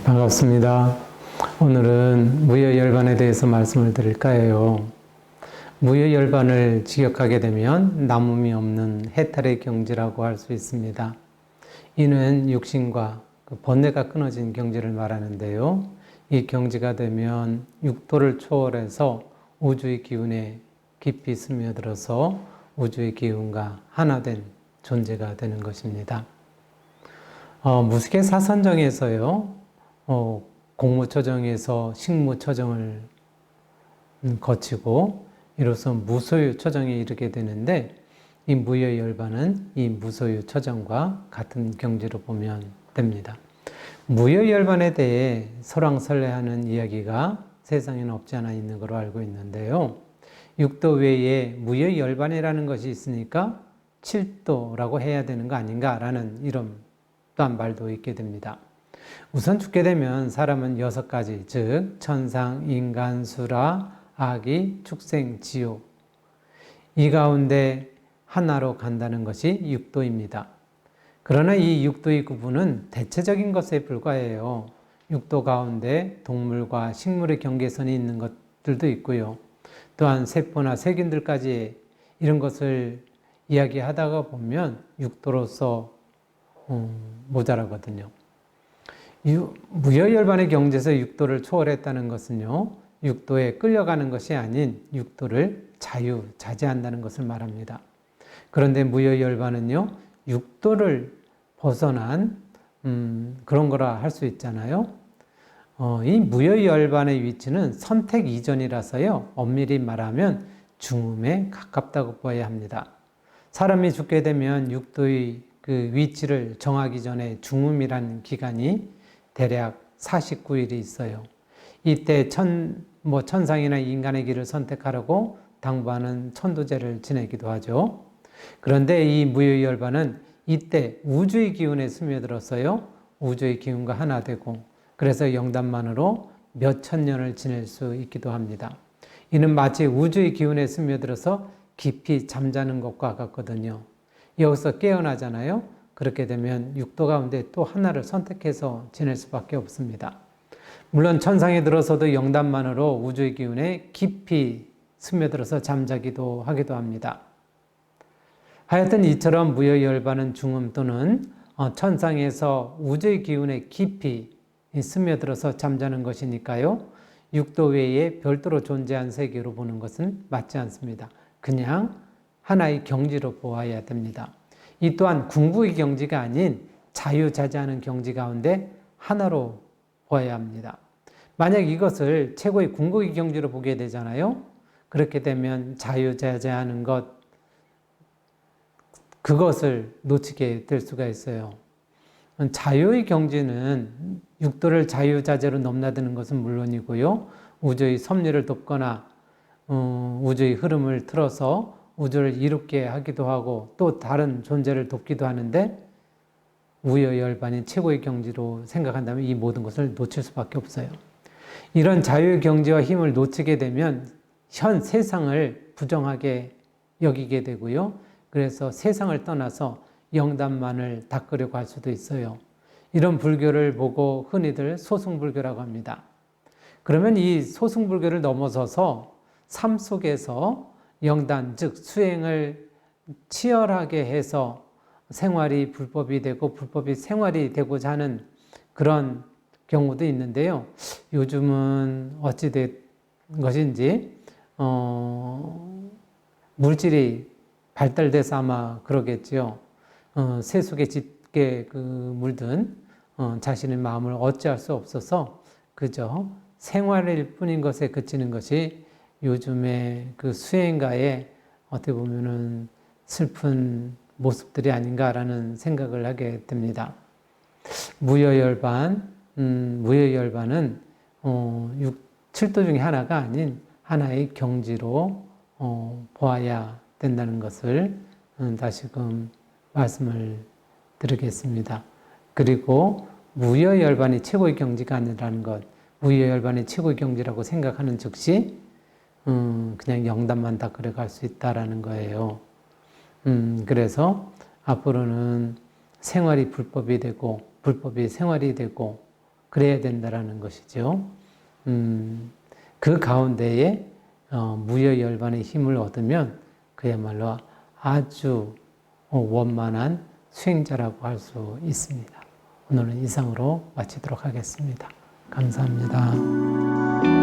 반갑습니다. 오늘은 무여열반에 대해서 말씀을 드릴까 해요. 무여열반을 직역하게 되면 남음이 없는 해탈의 경지라고 할 수 있습니다. 이는 육신과 번뇌가 끊어진 경지를 말하는데요. 이 경지가 되면 육도를 초월해서 우주의 기운에 깊이 스며들어서 우주의 기운과 하나 된 존재가 되는 것입니다. 무속의 사선정에서요, 공무처정에서 식무처정을 거치고 이로써 무소유처정에 이르게 되는데, 이 무여열반은 이 무소유처정과 같은 경지로 보면 됩니다. 무여열반에 대해 설왕설래하는 이야기가 세상에는 없지 않아 있는 걸로 알고 있는데요. 육도 외에 무여열반이라는 것이 있으니까 칠도라고 해야 되는 거 아닌가라는 이런 또한 말도 있게 됩니다. 우선 죽게 되면 사람은 6가지, 즉 천상, 인간, 수라, 아기, 축생, 지옥, 이 가운데 하나로 간다는 것이 육도입니다. 그러나 이 육도의 구분은 대체적인 것에 불과해요. 육도 가운데 동물과 식물의 경계선이 있는 것들도 있고요. 또한 세포나 세균들까지 이런 것을 이야기하다가 보면 육도로서 모자라거든요. 무여열반의 경지에서 육도를 초월했다는 것은요, 육도에 끌려가는 것이 아닌 육도를 자유자재한다는 것을 말합니다. 그런데 무여열반은요, 육도를 벗어난 그런 거라 할 수 있잖아요. 이 무여열반의 위치는 선택 이전이라서요, 엄밀히 말하면 중음에 가깝다고 보아야 합니다. 사람이 죽게 되면 육도의 그 위치를 정하기 전에 중음이라는 기간이 대략 49일이 있어요. 이때 천상이나 인간의 길을 선택하려고 당부하는 천도제를 지내기도 하죠. 그런데 이 무여열반은 이때 우주의 기운에 스며들었어요. 우주의 기운과 하나 되고, 그래서 영단만으로 몇천 년을 지낼 수 있기도 합니다. 이는 마치 우주의 기운에 스며들어서 깊이 잠자는 것과 같거든요. 여기서 깨어나잖아요. 그렇게 되면 육도 가운데 또 하나를 선택해서 지낼 수밖에 없습니다. 물론 천상에 들어서도 영단만으로 우주의 기운에 깊이 스며들어서 잠자기도 하기도 합니다. 하여튼 이처럼 무여열반은 중음 또는 천상에서 우주의 기운에 깊이 스며들어서 잠자는 것이니까요, 육도 외에 별도로 존재한 세계로 보는 것은 맞지 않습니다. 그냥 하나의 경지로 보아야 됩니다. 이 또한 궁극의 경지가 아닌 자유자재하는 경지 가운데 하나로 보아야 합니다. 만약 이것을 최고의 궁극의 경지로 보게 되잖아요. 그렇게 되면 자유자재하는 것, 그것을 놓치게 될 수가 있어요. 자유의 경지는 육도를 자유자재로 넘나드는 것은 물론이고요, 우주의 섭리를 돕거나 우주의 흐름을 틀어서 우주를 이롭게 하기도 하고 또 다른 존재를 돕기도 하는데, 무여열반이 최고의 경지로 생각한다면 이 모든 것을 놓칠 수밖에 없어요. 이런 자유의 경지와 힘을 놓치게 되면 현 세상을 부정하게 여기게 되고요, 그래서 세상을 떠나서 영단만을 닦으려고 할 수도 있어요. 이런 불교를 보고 흔히들 소승불교라고 합니다. 그러면 이 소승불교를 넘어서서 삶 속에서 영단, 즉 수행을 치열하게 해서 생활이 불법이 되고 불법이 생활이 되고자 하는 그런 경우도 있는데요. 요즘은 어찌 된 것인지 물질이 발달돼서 아마 그러겠지요. 세속에 짙게 물든 자신의 마음을 어찌할 수 없어서 그저 생활일 뿐인 것에 그치는 것이 요즘의 그 수행가의 어떻게 보면은 슬픈 모습들이 아닌가라는 생각을 하게 됩니다. 무여열반은 7도 중에 하나가 아닌 하나의 경지로 보아야 된다는 것을 다시금 말씀을 드리겠습니다. 그리고 무여열반이 최고의 경지가 아니라는 것, 무여열반이 최고의 경지라고 생각하는 즉시 그냥 영단만 닦으려 갈 수 있다라는 거예요. 그래서 앞으로는 생활이 불법이 되고 불법이 생활이 되고 그래야 된다라는 것이죠. 그 가운데에 무여열반의 힘을 얻으면 그야말로 아주 원만한 수행자라고 할 수 있습니다. 오늘은 이상으로 마치도록 하겠습니다. 감사합니다.